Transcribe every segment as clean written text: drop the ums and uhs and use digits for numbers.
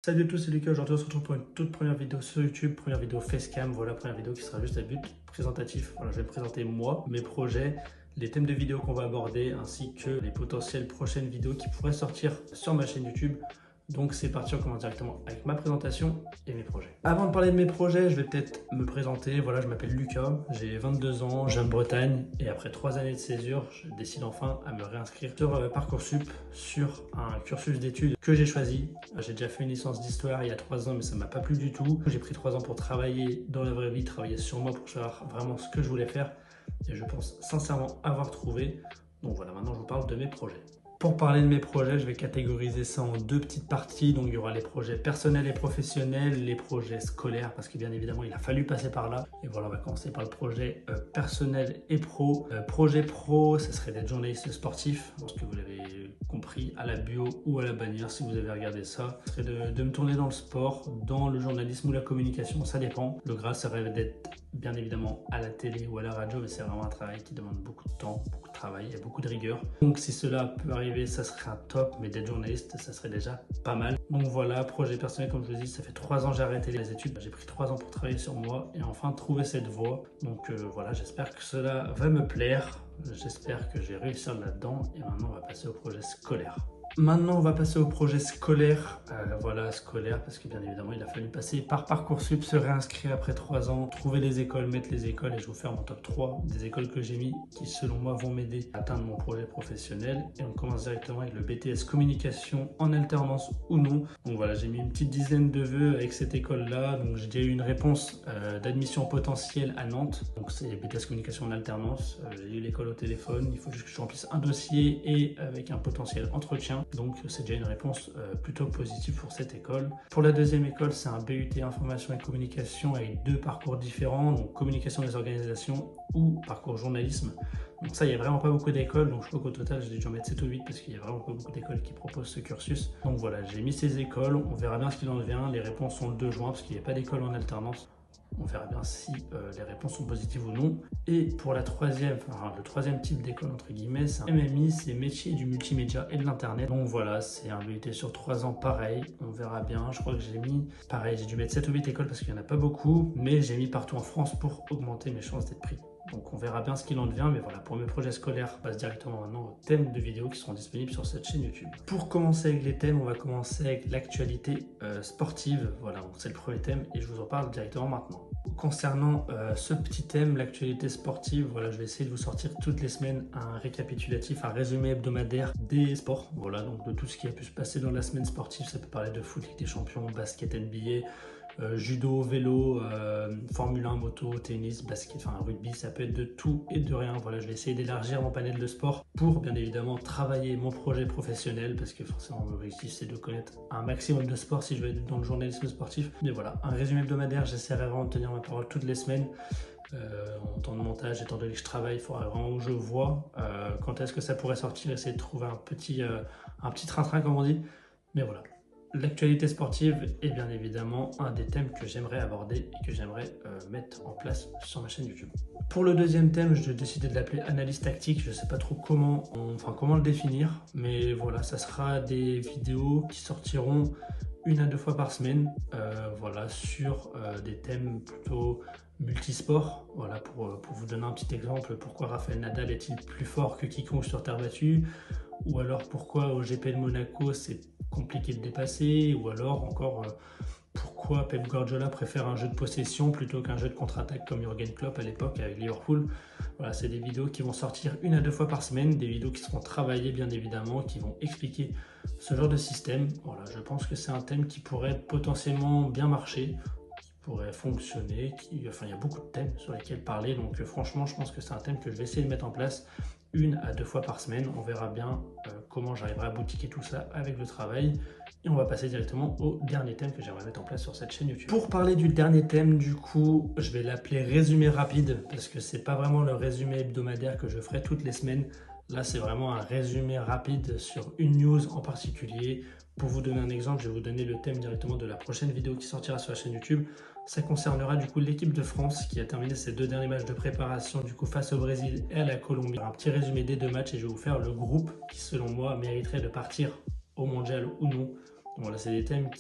Salut à tous, c'est Lucas. Aujourd'hui, on se retrouve pour une toute première vidéo sur YouTube, première vidéo facecam. Voilà, première vidéo qui sera juste à but présentatif. Voilà, je vais présenter moi, mes projets, les thèmes de vidéos qu'on va aborder, ainsi que les potentielles prochaines vidéos qui pourraient sortir sur ma chaîne YouTube. Donc c'est parti, on commence directement avec ma présentation et mes projets. Avant de parler de mes projets, je vais peut-être me présenter. Voilà, je m'appelle Lucas, j'ai 22 ans, je viens de Bretagne et après 3 années de césure, je décide enfin à me réinscrire sur Parcoursup, sur un cursus d'études que j'ai choisi. J'ai déjà fait une licence d'histoire il y a 3 ans, mais ça ne m'a pas plu du tout. J'ai pris 3 ans pour travailler dans la vraie vie, travailler sur moi pour savoir vraiment ce que je voulais faire et je pense sincèrement avoir trouvé. Donc voilà, maintenant je vous parle de mes projets. Pour parler de mes projets, je vais catégoriser ça en deux petites parties. Donc il y aura les projets personnels et professionnels, les projets scolaires, parce que bien évidemment il a fallu passer par là. Et voilà, on va commencer par le projet personnel et pro. Projet pro, ce serait d'être journaliste sportif, parce que vous l'avez compris à la bio ou à la bannière si vous avez regardé ça. Ce serait de me tourner dans le sport, dans le journalisme ou la communication, ça dépend. Le Gras, ça rêve d'être bien évidemment à la télé ou à la radio, mais c'est vraiment un travail qui demande beaucoup de temps, beaucoup de travail et beaucoup de rigueur. Donc si cela peut arriver, ça serait un top, mais d'être journaliste, ça serait déjà pas mal. Donc voilà, projet personnel, comme je vous dis, ça fait 3 ans que j'ai arrêté les études. J'ai pris 3 ans pour travailler sur moi et enfin trouver cette voie. Donc voilà, j'espère que cela va me plaire. J'espère que je vais réussir là-dedans. Et maintenant, on va passer au projet scolaire. Maintenant, on va passer au projet scolaire. Voilà, scolaire, parce que bien évidemment, il a fallu passer par Parcoursup, se réinscrire après 3 ans, trouver les écoles, mettre les écoles, et je vais vous faire mon top 3 des écoles que j'ai mis qui, selon moi, vont m'aider à atteindre mon projet professionnel. Et on commence directement avec le BTS Communication en alternance ou non. Donc voilà, j'ai mis une petite dizaine de vœux avec cette école-là. Donc j'ai déjà eu une réponse d'admission potentielle à Nantes. Donc c'est BTS Communication en alternance. J'ai eu l'école au téléphone. Il faut juste que je remplisse un dossier et avec un potentiel entretien. Donc c'est déjà une réponse plutôt positive pour cette école. Pour la deuxième école, c'est un BUT Information et Communication avec 2 parcours différents, donc communication des organisations ou parcours journalisme. Donc ça, il n'y a vraiment pas beaucoup d'écoles, donc je crois qu'au total, j'ai dû en mettre 7 ou 8 parce qu'il n'y a vraiment pas beaucoup d'écoles qui proposent ce cursus. Donc voilà, j'ai mis ces écoles, on verra bien ce qu'il en devient. Les réponses sont le 2 juin parce qu'il n'y a pas d'école en alternance. On verra bien si les réponses sont positives ou non. Et pour la troisième, enfin, le troisième type d'école entre guillemets, c'est un MMI, c'est métier du multimédia et de l'internet. Donc voilà, c'est un BUT sur 3 ans pareil, on verra bien. Je crois que j'ai mis, pareil, j'ai dû mettre 7 ou 8 écoles parce qu'il n'y en a pas beaucoup, mais j'ai mis partout en France pour augmenter mes chances d'être pris. Donc on verra bien ce qu'il en devient, mais voilà, pour mes projets scolaires, on passe directement maintenant aux thèmes de vidéos qui seront disponibles sur cette chaîne YouTube. Pour commencer avec les thèmes, on va commencer avec l'actualité sportive. Voilà, c'est le premier thème et je vous en parle directement maintenant. Concernant ce petit thème, l'actualité sportive, voilà, je vais essayer de vous sortir toutes les semaines un récapitulatif, un résumé hebdomadaire des sports. Voilà, donc de tout ce qui a pu se passer dans la semaine sportive. Ça peut parler de foot, Ligue des Champions, basket, NBA, judo, vélo, Formule 1, moto, tennis, basket, enfin rugby, ça peut être de tout et de rien. Voilà, je vais essayer d'élargir mon panel de sport pour bien évidemment travailler mon projet professionnel parce que forcément mon objectif c'est de connaître un maximum de sports si je veux être dans le journalisme sportif. Mais voilà, un résumé hebdomadaire, j'essaierai vraiment de tenir ma parole toutes les semaines. En temps de montage, étant donné que je travaille, il faudra vraiment que je vois quand est-ce que ça pourrait sortir, essayer de trouver un petit train-train comme on dit. Mais voilà. L'actualité sportive est bien évidemment un des thèmes que j'aimerais aborder et que j'aimerais mettre en place sur ma chaîne YouTube. Pour le deuxième thème, je décidé de l'appeler analyse tactique. Je ne sais pas trop comment le définir, mais voilà, ça sera des vidéos qui sortiront 1 à 2 fois par semaine, voilà, sur des thèmes plutôt multisport. Voilà, pour vous donner un petit exemple, pourquoi Rafael Nadal est-il plus fort que quiconque sur terre battue, ou alors pourquoi au GP de Monaco c'est compliqué de dépasser, ou alors encore pourquoi Pep Guardiola préfère un jeu de possession plutôt qu'un jeu de contre-attaque comme Jürgen Klopp à l'époque avec Liverpool. Voilà, c'est des vidéos qui vont sortir 1 à 2 fois par semaine, des vidéos qui seront travaillées bien évidemment, qui vont expliquer ce genre de système. Voilà, je pense que c'est un thème qui pourrait potentiellement bien marcher, qui pourrait fonctionner, enfin il y a beaucoup de thèmes sur lesquels parler, donc franchement je pense que c'est un thème que je vais essayer de mettre en place 1 à 2 fois par semaine. On verra bien comment j'arriverai à boutiquer tout ça avec le travail. Et on va passer directement au dernier thème que j'aimerais mettre en place sur cette chaîne YouTube. Pour parler du dernier thème, du coup, je vais l'appeler résumé rapide parce que c'est pas vraiment le résumé hebdomadaire que je ferai toutes les semaines. Là, c'est vraiment un résumé rapide sur une news en particulier. Pour vous donner un exemple, je vais vous donner le thème directement de la prochaine vidéo qui sortira sur la chaîne YouTube. Ça concernera du coup l'équipe de France qui a terminé ses 2 derniers matchs de préparation du coup face au Brésil et à la Colombie. Un petit résumé des 2 matchs et je vais vous faire le groupe qui selon moi mériterait de partir au mondial ou non. Voilà, c'est des thèmes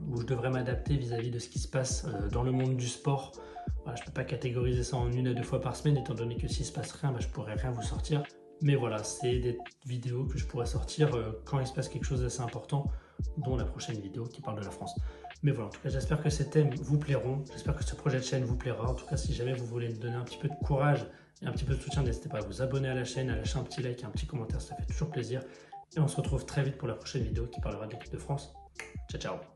où je devrais m'adapter vis-à-vis de ce qui se passe dans le monde du sport. Voilà, je ne peux pas catégoriser ça en 1 à 2 fois par semaine, étant donné que s'il ne se passe rien, je ne pourrais rien vous sortir. Mais voilà, c'est des vidéos que je pourrais sortir quand il se passe quelque chose d'assez important, dont la prochaine vidéo qui parle de la France. Mais voilà, en tout cas, j'espère que ces thèmes vous plairont. J'espère que ce projet de chaîne vous plaira. En tout cas, si jamais vous voulez me donner un petit peu de courage et un petit peu de soutien, n'hésitez pas à vous abonner à la chaîne, à lâcher un petit like, un petit commentaire, ça fait toujours plaisir. Et on se retrouve très vite pour la prochaine vidéo qui parlera de l'équipe de France. Ciao, ciao!